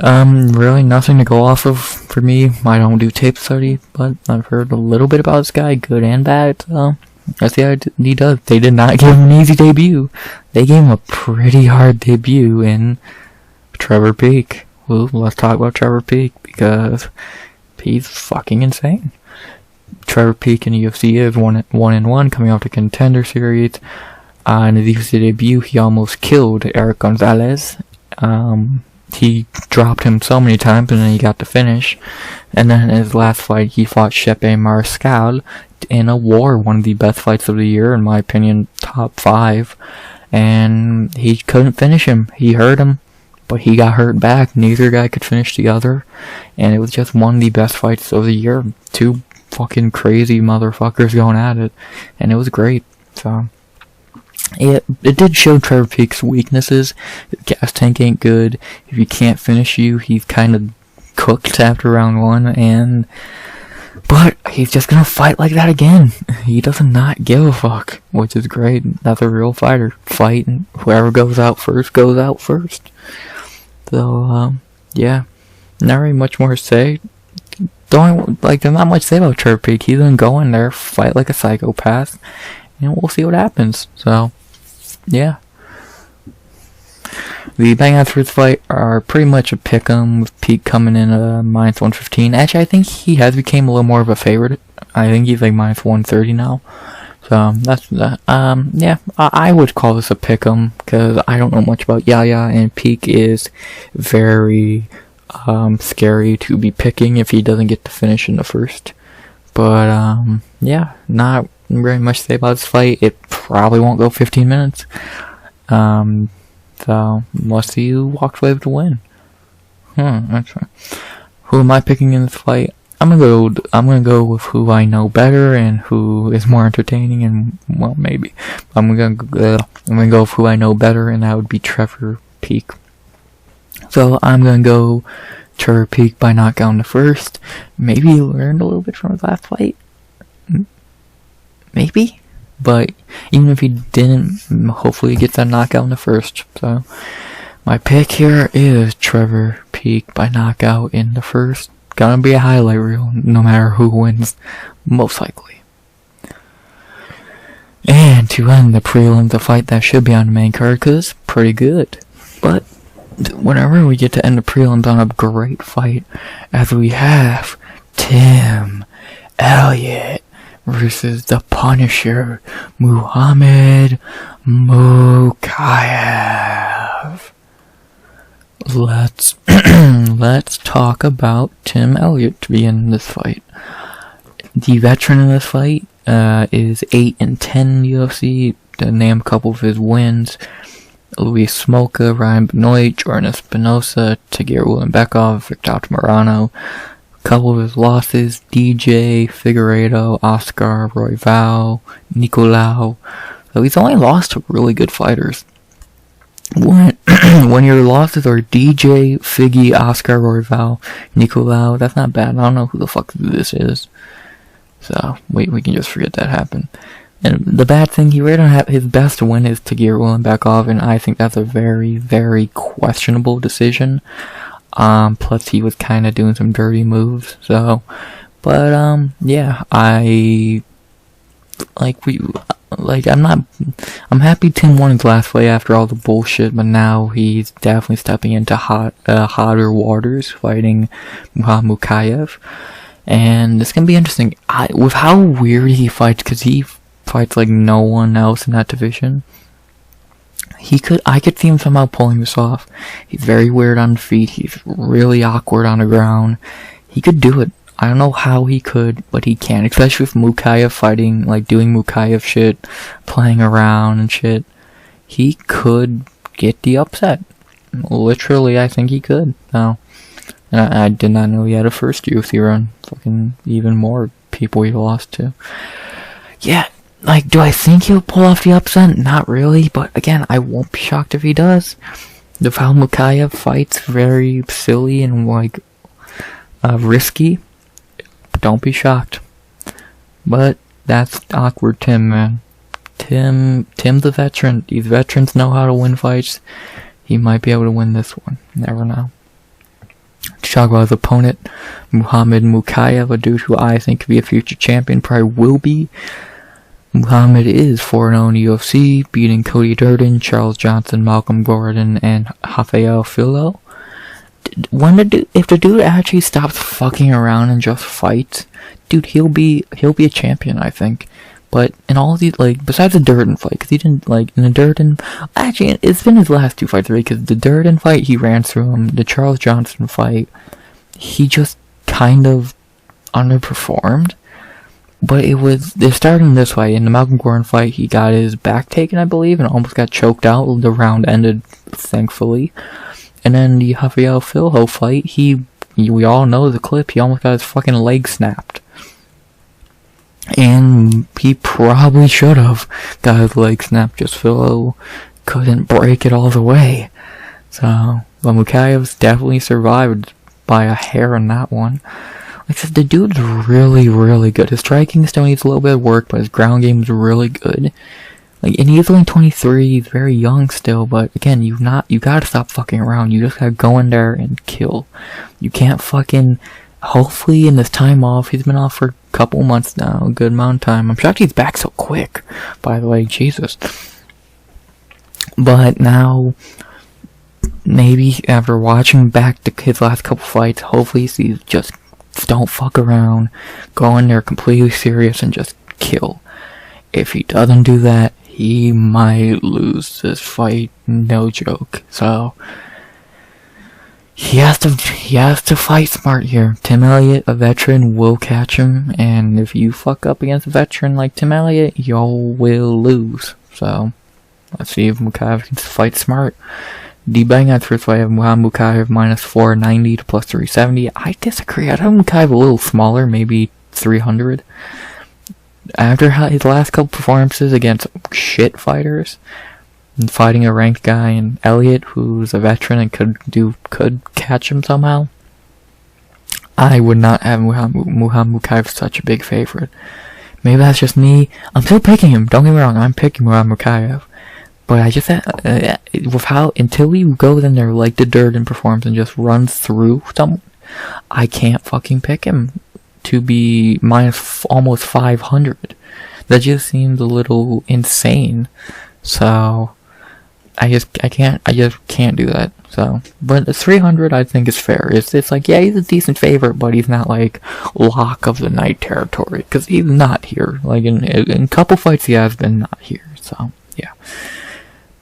Speaker 1: really nothing to go off of for me. I don't do tape study, but I've heard a little bit about this guy, good and bad. So, that's the he does. They did not give him an easy debut. They gave him a pretty hard debut in Trevor Peak. Well, let's talk about Trevor Peak because he's fucking insane. Trevor Peak in the UFC is 1-1, coming off the Contender Series. In his UFC debut, he almost killed Eric Gonzalez. He dropped him so many times, and then he got the finish. And then in his last fight, he fought Shepe Mariscal in a war, one of the best fights of the year, in my opinion, top 5. And he couldn't finish him. He hurt him, but he got hurt back. Neither guy could finish the other. And it was just one of the best fights of the year. Two fucking crazy motherfuckers going at it. And it was great. So, it did show Trevor Peek's weaknesses. His gas tank ain't good. If he can't finish you, he's kind of cooked after round 1, but he's just gonna fight like that again. He does not give a fuck, which is great. That's a real fighter. Fight, and whoever goes out first goes out first. So, yeah, not really much more to say. There's not much to say about Trevor Peek. He's gonna go in there, fight like a psychopath, and we'll see what happens. So, yeah. The betting odds for this fight are pretty much a pick'em, with Peek coming in at minus 115. Actually, I think he has become a little more of a favorite. I think he's like minus 130 now. So, that's that. Yeah, I would call this a pick'em, because I don't know much about Yahya, and Peek is very scary to be picking if he doesn't get to finish in the first. But, yeah, not very much to say about this fight. It probably won't go 15 minutes. So, let's see who walks away with the win. That's right. Who am I picking in this fight? I'm gonna go with who I know better and who is more entertaining, and, well, maybe. I'm gonna go with who I know better, and that would be Trevor Peek. So, I'm gonna go Trevor Peek by knockout in the first. Maybe he learned a little bit from his last fight. Maybe? But even if he didn't, hopefully he gets that knockout in the first. So, my pick here is Trevor Peek by knockout in the first. Gonna be a highlight reel, no matter who wins, most likely. And to end the prelims, the fight that should be on the main card, because it's pretty good. But, whenever we get to end the prelims on a great fight, as we have Tim Elliott versus the Punisher, Mohammad Mokaev. Let's talk about Tim Elliott to begin this fight. The veteran in this fight is 8-10 UFC. To name a couple of his wins: Luis Smolka, Ryan Benoit, Jordan Espinosa, Tagir Ulanbekov, Victor Morano. Couple of his losses: DJ Figueiredo, Oscar Royval, Nicolau. So he's only lost to really good fighters. When your losses are DJ, Figgy, Oscar Royval, Nicolau, that's not bad. I don't know who the fuck this is. So we can just forget that happened. And the bad thing, he really don't have his best win is Tagir Ulanbekov, and I think that's a very, very questionable decision. Plus he was kind of doing some dirty moves, so, but, yeah, I'm happy Tim won his last fight after all the bullshit, but now he's definitely stepping into hotter waters, fighting Muhammad Mokaev, and it's gonna be interesting, with how weird he fights, because he fights like no one else in that division. I could see him somehow pulling this off. He's very weird on the feet. He's really awkward on the ground. He could do it. I don't know how he could, but he can. Especially with Mokaev fighting, like doing Mokaev shit, playing around and shit. He could get the upset. Literally, I think he could. No. And I did not know he had a first UFC run. Fucking even more people he lost to. Yeah. Like, do I think he'll pull off the upset? Not really, but again, I won't be shocked if he does. The how Mokaev fights very silly and, like, risky. Don't be shocked. But that's awkward Tim, man. Tim's a veteran. These veterans know how to win fights. He might be able to win this one. Never know. To talk about his opponent, Muhammad Mokaev, a dude who I think could be a future champion, probably will be. Muhammad is 4-0 in the UFC, beating Cody Durden, Charles Johnson, Malcolm Gordon, and Rafael Filo. If the dude actually stops fucking around and just fights, dude, he'll be a champion, I think. But in all these, like, besides the Durden fight, because he didn't, like, in the Durden, actually, it's been his last two fights, right? Because the Durden fight, he ran through him. The Charles Johnson fight, he just kind of underperformed. But they're starting this fight. In the Malcolm Gordon fight, he got his back taken, I believe, and almost got choked out. The round ended, thankfully. And then the Rafael Filho fight, we all know the clip, he almost got his fucking leg snapped. And he probably should have got his leg snapped, just Phil couldn't break it all the way. So, but Mokaev's definitely survived by a hair in that one. Like I said, the dude's really, really good. His striking still needs a little bit of work, but his ground game is really good. Like, and he's only 23, he's very young still, but again, you gotta stop fucking around. You just gotta go in there and kill. You can't fucking, hopefully in this time off, he's been off for a couple months now, a good amount of time. I'm shocked he's back so quick, by the way, Jesus. But now, maybe after watching back to his last couple fights, hopefully he sees just don't fuck around, go in there completely serious and just kill. If he doesn't do that, he might lose this fight, no joke. So he has to fight smart here. Tim Elliott, a veteran, will catch him, and if you fuck up against a veteran like Tim Elliott, you will lose. So let's see if Mokaev can fight smart. Debating at first fight, I have Mokaev minus 490 to plus 370. I disagree. I have Mokaev a little smaller, maybe 300. After his last couple performances against shit fighters, and fighting a ranked guy, and Elliott, who's a veteran and could catch him somehow, I would not have Mokaev such a big favorite. Maybe that's just me. I'm still picking him. Don't get me wrong. I'm picking Mokaev. But I just, until he goes in there like the dirt and performs and just runs through someone, I can't fucking pick him to be minus almost 500. That just seems a little insane. So, I just can't do that. So, but the 300 I think is fair. It's like, yeah, he's a decent favorite, but he's not like lock of the night territory. Cause he's not here. Like in a couple fights he has been not here. So, yeah.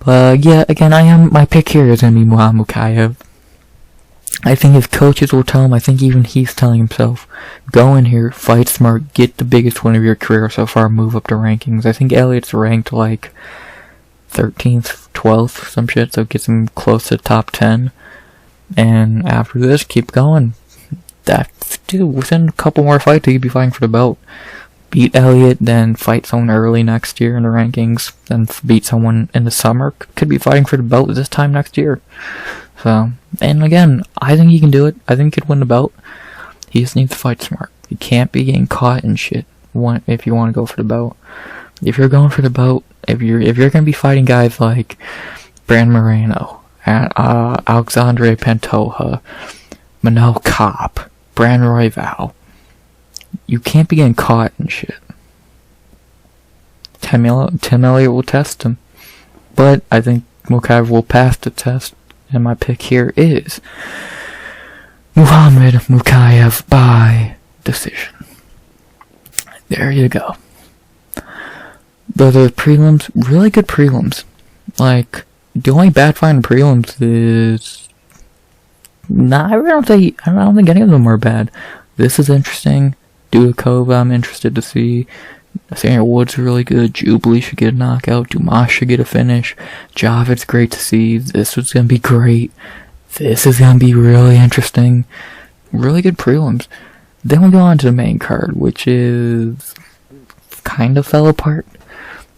Speaker 1: Yeah, again, my pick here is gonna be Muhammad Mokaev. I think his coaches will tell him, I think even he's telling himself, go in here, fight smart, get the biggest win of your career so far, move up the rankings. I think Elliott's ranked like 13th, 12th, some shit, so it gets him close to top 10. And after this, keep going. Within a couple more fights, he could be fighting for the belt. Beat Elliott, then fight someone early next year in the rankings, then beat someone in the summer, could be fighting for the belt this time next year. So, and again, I think he can do it. I think he could win the belt. He just needs to fight smart. He can't be getting caught in shit if you want to go for the belt. If you're going for the belt, if you're going to be fighting guys like Brand Moreno, Alexandre Pantoja, Manel Kopp, Brand Royval, you can't be getting caught in shit. Tim Elliott will test him. But I think Mokaev will pass the test. And my pick here is Muhammad Mokaev by decision. There you go. Those are prelims. Really good prelims. Like, the only bad fight in prelims is... I don't think any of them are bad. This is interesting. Dudakova, I'm interested to see. Nathaniel Wood's really good. Jubli should get a knockout. Dumas should get a finish. Javid's great to see. This was gonna be great. This is gonna be really interesting. Really good prelims. Then we go on to the main card, which is kind of fell apart.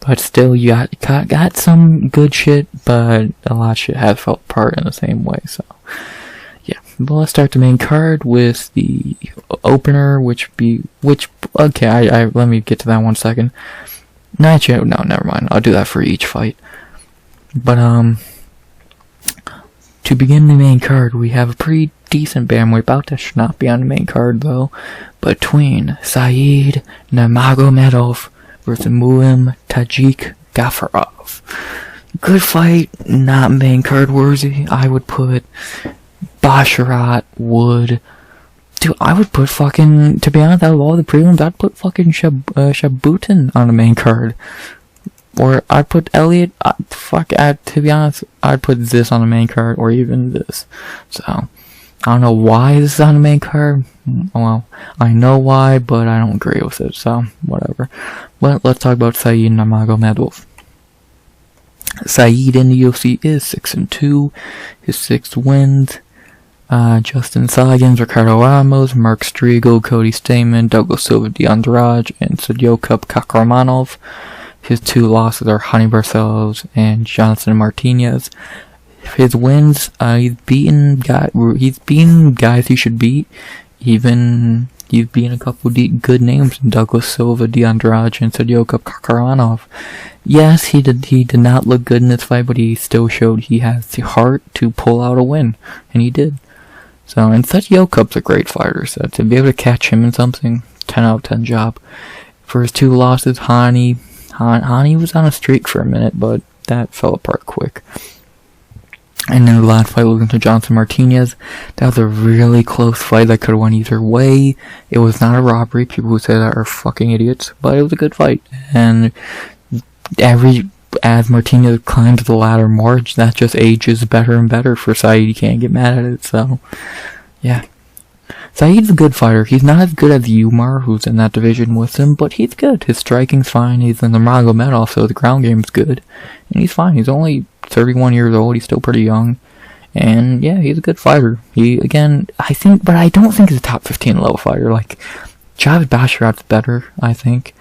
Speaker 1: But still, you got some good shit, but a lot of shit has fell apart in the same way, so... yeah, but let's start the main card with the opener, okay, let me get to that 1 second. No, never mind, I'll do that for each fight. But, to begin the main card, we have a pretty decent bantamweight bout that should not be on the main card, though, between Saeed Nurmagomedov versus Muin Gafurov. Good fight, not main card worthy. I would put Basharat, Wood. Dude, I would put fucking, to be honest, out of all the prelims, I'd put fucking Sharabutdin on the main card. Or I'd put Elliott, to be honest, I'd put this on the main card, or even this. So, I don't know why this is on the main card. Well, I know why, but I don't agree with it, so, whatever. But let's talk about Saeed Nurmagomedov. Saeed in the UFC is 6-2. His 6 wins. Justin Sagan, Ricardo Ramos, Mark Striegel, Cody Stamen, Douglas Silva de Andrade, and Sedriques Kakramanov. His 2 losses are Hani Barcelos and Jonathan Martinez. His wins, he's beaten guys he should beat. Even he's beaten a couple good names, Douglas Silva de Andrade and Sedriques Kakramanov. Yes, he did not look good in this fight, but he still showed he has the heart to pull out a win, and he did. So, and Sedriques a great fighter, so to be able to catch him in something, 10 out of 10 job. For his 2 losses, Hani was on a streak for a minute, but that fell apart quick. And then the last fight was into Jonathan Martinez. That was a really close fight that could have went either way. It was not a robbery. People who say that are fucking idiots, but it was a good fight. And as Martinez climbs the ladder more, that just ages better and better for Saeed. You can't get mad at it, so yeah. Saeed's a good fighter. He's not as good as Umar, who's in that division with him, but he's good. His striking's fine. He's in the Magomedov, so the ground game's good. And he's fine. He's only 31 years old. He's still pretty young. And yeah, he's a good fighter. But I don't think he's a top 15 level fighter. Like, Javid Basharat's better, I think.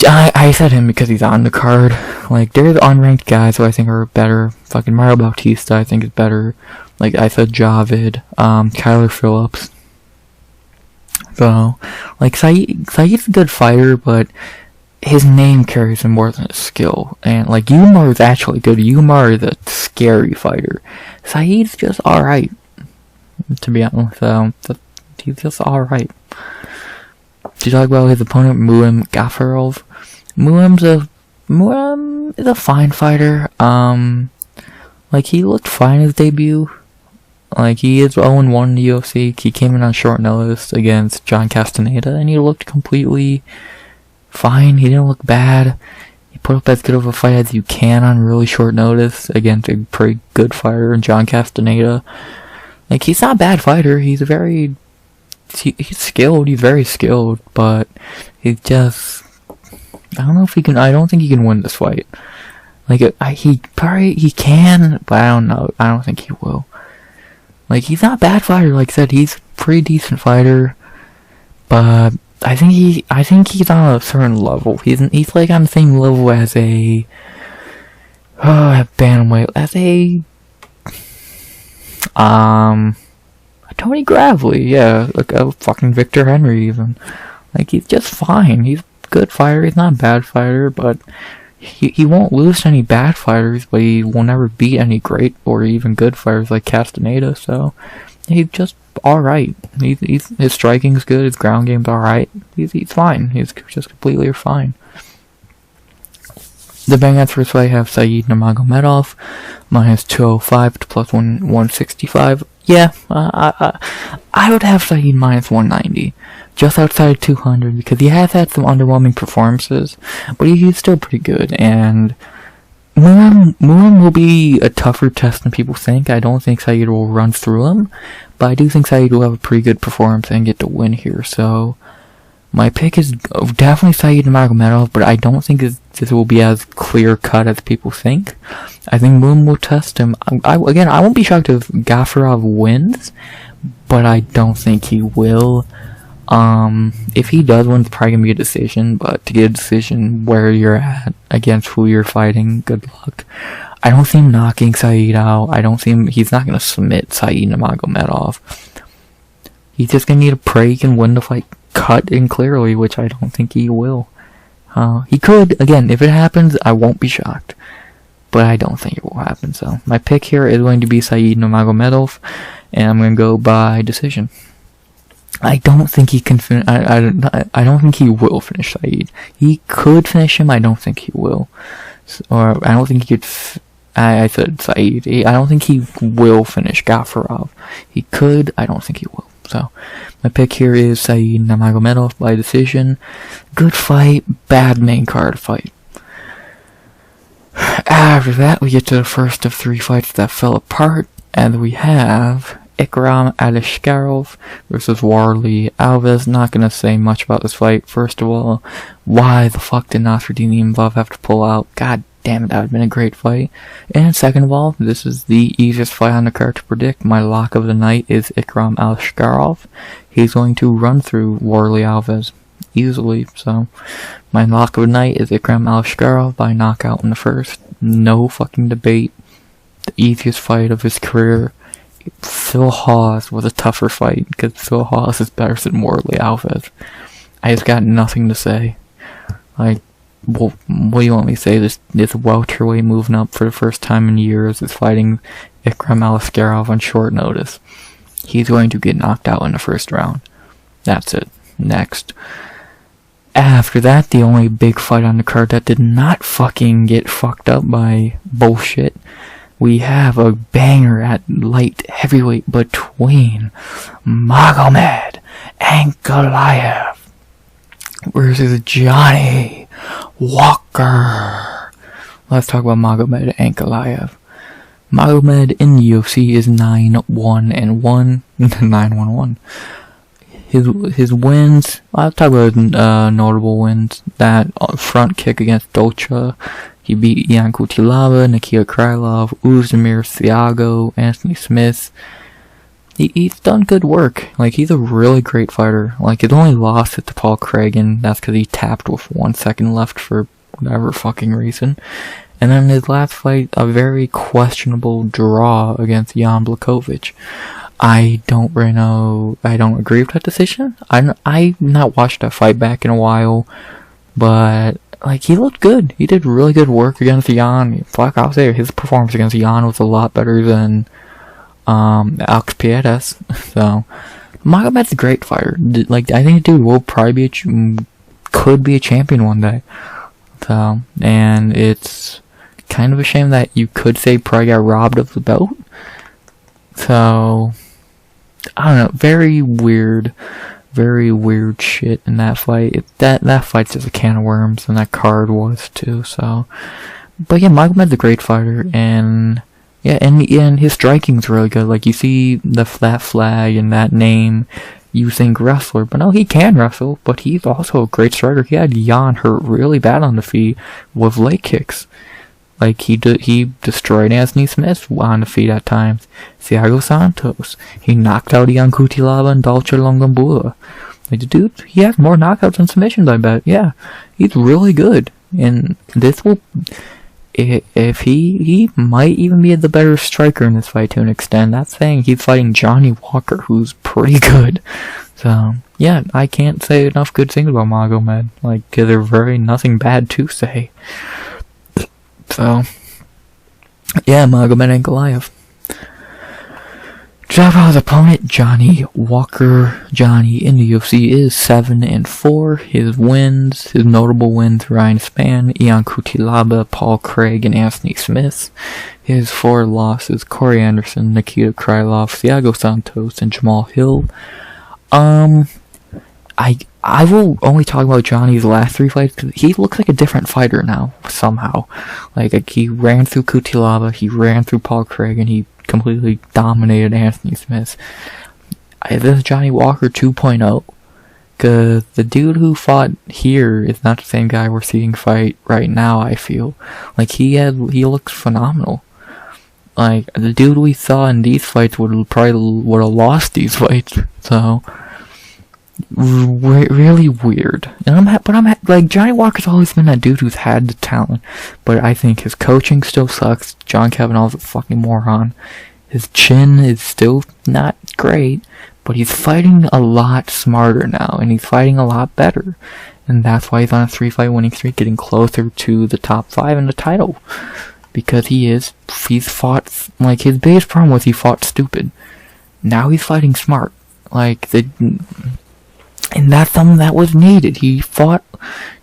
Speaker 1: I said him because he's on the card. Like, there's unranked guys who I think are better. Fucking Mario Bautista, I think, is better. Like, I said Javid, Kyler Phillips. So, like, Saeed's a good fighter, but his name carries him more than his skill. And, like, Umar is actually good. Umar is a scary fighter. Saeed's just alright, to be honest. He's just alright. To talk about his opponent, Muin Gafurov. Muin is a fine fighter. Like, he looked fine in his debut. Like, he is 0-1 in the UFC. He came in on short notice against John Castaneda, and he looked completely fine. He didn't look bad. He put up as good of a fight as you can on really short notice against a pretty good fighter in John Castaneda. Like, he's not a bad fighter. He's skilled. He's very skilled, but he's just, I don't think he can win this fight. Like, he can, but I don't know. I don't think he will. Like, he's not a bad fighter. Like I said, he's a pretty decent fighter, but I think he's on a certain level. He's like on the same level as a bantamweight, as a Tony Gravely, yeah, like a fucking Victor Henry even. Like, he's just fine. He's a good fighter. He's not a bad fighter, but he won't lose to any bad fighters, but he will never beat any great or even good fighters like Castaneda, so he's just alright. His striking's good, his ground game's alright. He's fine. He's just completely fine. The bangouts for this fight have Saeed Nurmagomedov, minus 205 to plus 165. Yeah, I would have Saeed minus 190. Just outside 200, because he has had some underwhelming performances, but he's still pretty good, and Muin will be a tougher test than people think. I don't think Saeed will run through him, but I do think Saeed will have a pretty good performance and get to win here, so my pick is definitely Saeed Nurmagomedov, but I don't think this will be as clear-cut as people think. I think Muin will test him. I won't be shocked if Gafurov wins, but I don't think he will. If he does win, it's probably gonna be a decision, but to get a decision where you're at against who you're fighting, good luck. I don't see him knocking Saeed out. He's not gonna submit Saeed Nurmagomedov. He's just gonna need to pray he can win the fight cut and clearly, which I don't think he will. He could, again, if it happens, I won't be shocked. But I don't think it will happen, so my pick here is going to be Saeed Nurmagomedov, and I'm gonna go by decision. I don't think he can finish. I don't think he will finish Saeed. He could finish him. I don't think he will. Or I don't think he could. I said Saeed. I don't think he will finish Gafurov. He could. I don't think he will. So my pick here is Saeed Nurmagomedov by decision. Good fight. Bad main card fight. After that, we get to the first of 3 fights that fell apart, and we have Ikram Aliskerov versus Warley Alves. Not gonna say much about this fight. First of all, why the fuck did Nathaniel have to pull out? God damn it, that would have been a great fight. And second of all, this is the easiest fight on the card to predict. My lock of the night is Ikram Aliskerov. He's going to run through Warlley Alves easily, so my lock of the night is Ikram Aliskerov by knockout in the first. No fucking debate. The easiest fight of his career. Phil Hawes was a tougher fight because Phil Hawes is better than Warlley Alves. I just got nothing to say. Like, what do you want me to say? This welterweight moving up for the first time in years is fighting Ikram Aliskerov on short notice. He's going to get knocked out in the first round. That's it. Next. After that, the only big fight on the card that did not fucking get fucked up by bullshit, we have a banger at light heavyweight between Magomed and Ankalaev versus Johnny Walker. Let's talk about Magomed and Ankalaev. Magomed in the UFC is 9-1-1. 9-1-1. His wins, I'll talk about his notable wins. That front kick against Dolce. He beat Ian Cutelaba, Nikita Krylov, Uzdemir Thiago, Anthony Smith. He's done good work. Like, he's a really great fighter. Like, his only loss is to Paul Craig, and that's because he tapped with 1 second left for whatever fucking reason. And then his last fight, a very questionable draw against Jan Blachowicz. I don't really know. I don't agree with that decision. I've not watched that fight back in a while, but like, he looked good. He did really good work against Jan. Fuck, I'll say his performance against Jan was a lot better than Alex Piedras. So Magomed's a great fighter. Like, I think the dude will probably could be a champion one day. So, and it's kind of a shame that you could say probably got robbed of the belt. So, I don't know, very weird shit in that fight. That fight's just a can of worms, and that card was too, so. But yeah, Magomed's a great fighter, and yeah, and his striking's really good. Like, you see that flag and that name, you think wrestler, but no, he can wrestle, but he's also a great striker. He had Jan hurt really bad on the feet with leg kicks. Like, he destroyed Anthony Smith on the feet at times. Thiago Santos. He knocked out Ian Cutelaba and Dolce Longambula. Like, the dude, he has more knockouts than submissions, I bet. Yeah, he's really good. And this will, if he might even be the better striker in this fight to an extent. That's saying he's fighting Johnny Walker, who's pretty good. So, yeah, I can't say enough good things about Magomed. Like, there's very nothing bad to say. So, yeah, Magomed and Ankalaev. Javid's opponent, Johnny Walker. Johnny in the UFC is 7-4. His notable wins: Ryan Spann, Ian Cutelaba, Paul Craig, and Anthony Smith. His 4 losses: Corey Anderson, Nikita Krylov, Thiago Santos, and Jamal Hill. I will only talk about Johnny's last 3 fights because he looks like a different fighter now, somehow. Like he ran through Cutelaba, he ran through Paul Craig, and he completely dominated Anthony Smith. This is Johnny Walker 2.0. Because the dude who fought here is not the same guy we're seeing fight right now, I feel. Like, he looks phenomenal. Like, the dude we saw in these fights would have lost these fights. So, really weird. And I'm like, Johnny Walker's always been that dude who's had the talent, but I think his coaching still sucks. John Kavanaugh's a fucking moron. His chin is still not great, but he's fighting a lot smarter now, and he's fighting a lot better. And that's why he's on a 3-fight winning streak, getting closer to the top 5 in the title. Because he's fought, like, his biggest problem was he fought stupid. Now he's fighting smart. Like, and that's something that was needed. He fought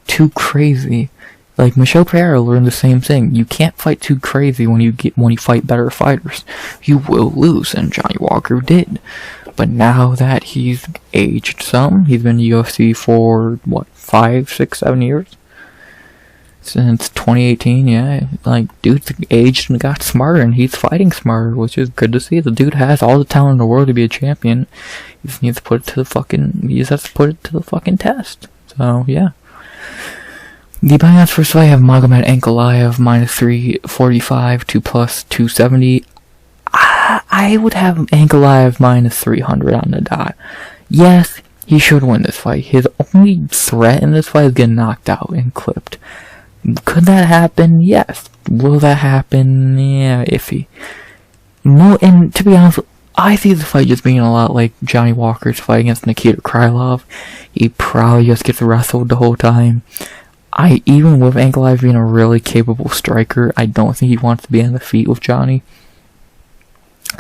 Speaker 1: too crazy. Like, Michel Pereira learned the same thing. You can't fight too crazy when you fight better fighters. You will lose, and Johnny Walker did. But now that he's aged some, he's been in the UFC for, 5, 6, 7 years? Since 2018, yeah. Like, dude's aged and got smarter, and he's fighting smarter, which is good to see. The dude has all the talent in the world to be a champion. He just needs to put it to the fucking test. So, yeah. The betting odds first fight have Magomed Ankalaev -345 to +270. I would have Ankalaev -300 on the dot. Yes, he should win this fight. His only threat in this fight is getting knocked out and clipped. Could that happen? Yes. Will that happen? Yeah, iffy. No, and to be honest, I see the fight just being a lot like Johnny Walker's fight against Nikita Krylov. He probably just gets wrestled the whole time. Even with Ankalaev being a really capable striker, I don't think he wants to be on the feet with Johnny.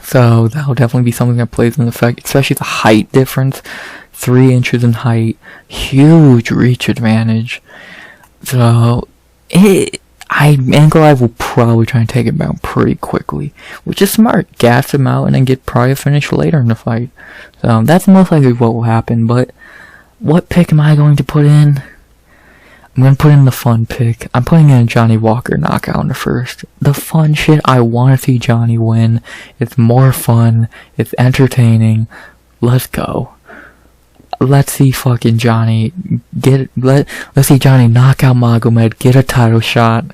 Speaker 1: So that'll definitely be something that plays in effect, especially the height difference. 3 inches in height, huge reach advantage. So Ankalaev will probably try and take him down pretty quickly, which is smart. Gas him out and then get probably a finish later in the fight. So that's most likely what will happen. But what pick am I going to put in? I'm going to put in the fun pick. I'm putting in a Johnny Walker knockout in the first. The fun shit, I want to see Johnny win. It's more fun. It's entertaining. Let's go. Let's see fucking Johnny let's see Johnny knock out Magomed, get a title shot.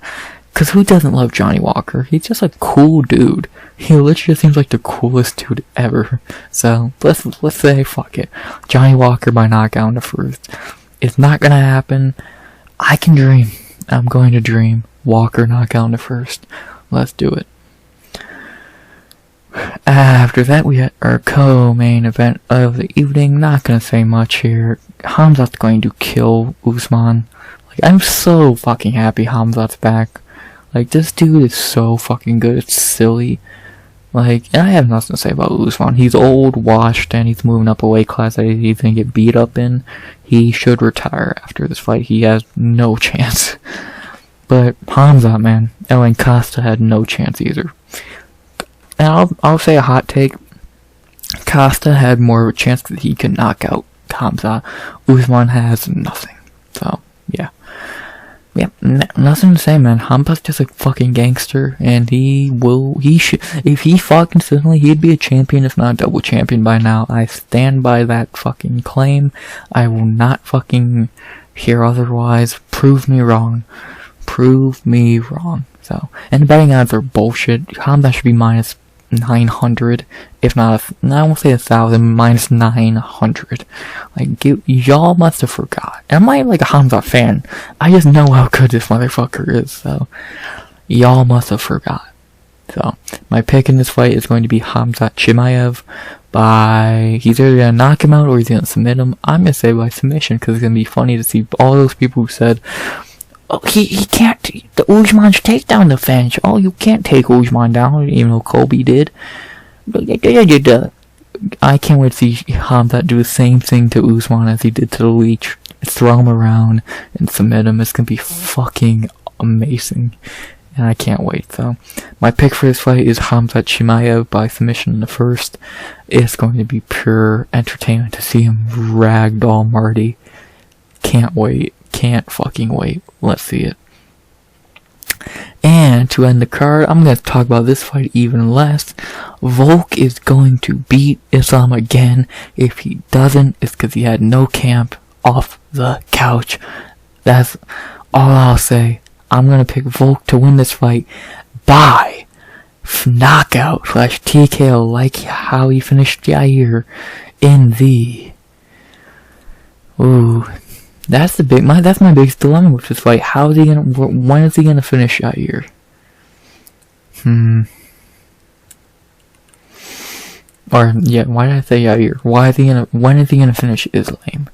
Speaker 1: Cause who doesn't love Johnny Walker? He's just a cool dude. He literally just seems like the coolest dude ever. So let's say fuck it. Johnny Walker by knockout in the first. It's not gonna happen. I can dream. I'm going to dream. Walker knockout in the first. Let's do it. After that, we had our co-main event of the evening. Not gonna say much here. Khamzat's going to kill Usman. Like, I'm so fucking happy Khamzat's back. Like, this dude is so fucking good. It's silly. Like, and I have nothing to say about Usman. He's old, washed, and he's moving up a weight class that he's gonna get beat up in. He should retire after this fight. He has no chance. But Khamzat, man. Oh, and Costa had no chance either. And I'll say a hot take. Costa had more of a chance that he could knock out Khamzat. Usman has nothing. So, yeah. Yeah, nothing to say, man. Khamzat's just a fucking gangster, and if he fought consistently, he'd be a champion, if not a double champion by now. I stand by that fucking claim. I will not fucking hear otherwise. Prove me wrong. Prove me wrong. So, and the betting odds are bullshit. Khamzat should be -900, if not, I won't say 1,000, -900. Like, y'all must have forgot. And I'm not even like a Khamzat fan. I just know how good this motherfucker is, so y'all must have forgot. So, my pick in this fight is going to be Khamzat Chimaev he's either gonna knock him out or he's gonna submit him. I'm gonna say by submission, because it's gonna be funny to see all those people who said, oh, he can't, the Usman's takedown defense. Oh, you can't take Usman down, even though Kobe did. I can't wait to see Khamzat do the same thing to Usman as he did to the Leech. Throw him around and submit him. It's gonna be fucking amazing. And I can't wait. So, my pick for this fight is Khamzat Chimaev by submission in the first. It's going to be pure entertainment to see him ragdoll Marty. Can't wait. Can't fucking wait. Let's see it. And to end the card, I'm going to talk about this fight even less. Volk is going to beat Islam again. If he doesn't, it's because he had no camp off the couch. That's all I'll say. I'm going to pick Volk to win this fight by knockout / TKO, like how he finished Yahya in the... Ooh... That's my biggest dilemma with this fight. When is he gonna finish Yahya? Or, yeah, why did I say Yahya? When is he gonna finish Islam?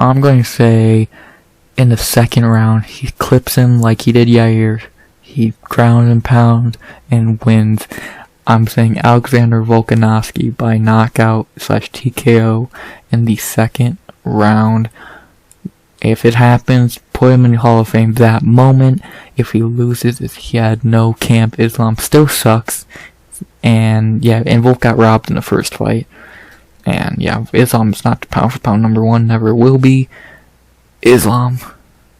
Speaker 1: I'm going to say in the second round, he clips him like he did Yahya. He ground and pound and wins. I'm saying Alexander Volkanovski by knockout / TKO in the second round. If it happens, put him in the Hall of Fame that moment. If he loses, he had no camp. Islam still sucks. And yeah, and Volk got robbed in the first fight. And yeah, Islam's not the pound for pound number one, never will be. Islam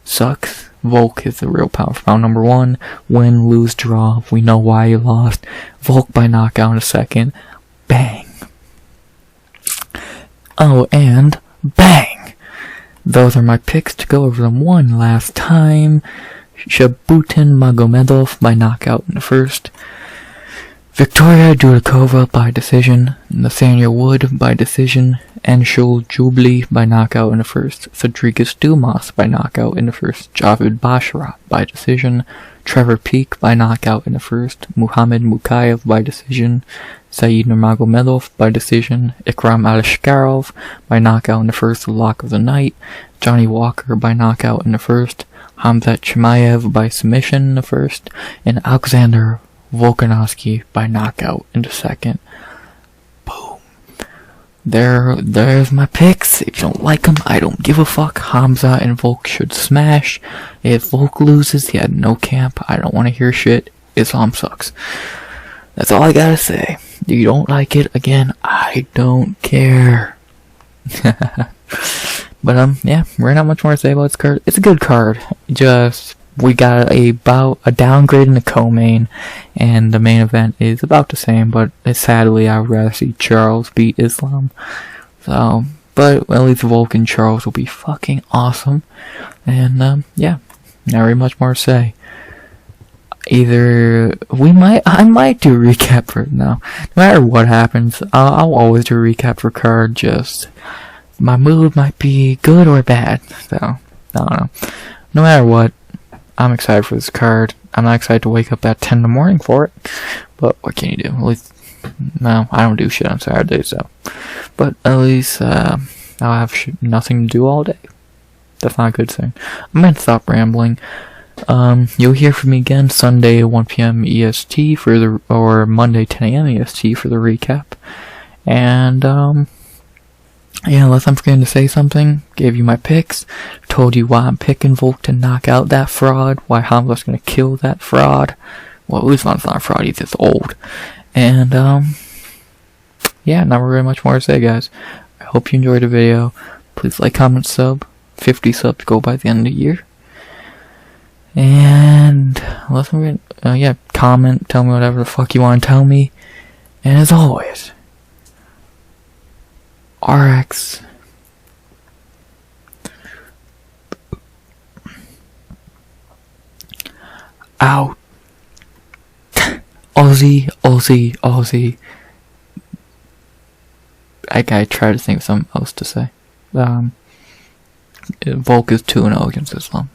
Speaker 1: sucks. Volk is the real pound for pound number one. Win, lose, draw. We know why he lost. Volk by knockout in a second. Bang. Oh, and bang! Those are my picks. To go over them one last time. Sharabutdin Magomedov by knockout in the first. Victoria Dudakova by decision. Nathaniel Wood by decision. Anshul Jubli by knockout in the first. Sedriques Dumas by knockout in the first. Javid Basharat by decision. Trevor by knockout in the first. Mohammad Mokaev by decision. Nurmagomedov by decision. Ikram Aliskerov by knockout in the first, the lock of the night. Johnny Walker by knockout in the first. Khamzat Chimaev by submission in the first. And Alexander Volkanovski by knockout in the second. Boom. There's my picks. If you don't like them, I don't give a fuck. Khamzat and Volk should smash. If Volk loses, he had no camp. I don't want to hear shit. Islam sucks. That's all I gotta say. If you don't like it, again, I don't care. But yeah, really not much more to say about this card. It's a good card. Just we got about a downgrade in the co-main, and the main event is about the same. But sadly, I would rather see Charles beat Islam. So, but at least Volk and Charles will be fucking awesome. And yeah, not really much more to say. Either I might do a recap for it now. No matter what happens, I'll always do a recap for card. Just my mood might be good or bad. So I don't know. No matter what, I'm excited for this card. I'm not excited to wake up at 10 in the morning for it. But what can you do? At least, no, I don't do shit on Saturdays, so. But at least I'll have nothing to do all day. That's not a good thing. I'm gonna stop rambling. You'll hear from me again Sunday 1 p.m. EST or Monday 10 a.m. EST for the recap. And yeah, unless I'm forgetting to say something, gave you my picks, told you why I'm picking Volk to knock out that fraud, why Hamza's gonna kill that fraud. Well, Usman's not a fraud, he's just old. And yeah, not really much more to say, guys. I hope you enjoyed the video. Please like, comment, sub. 50 subs go by the end of the year. And unless I'm yeah, comment, tell me whatever the fuck you want to tell me. And as always, RX out. Aussie. I gotta try to think of something else to say. Volk is 2-0 against Islam.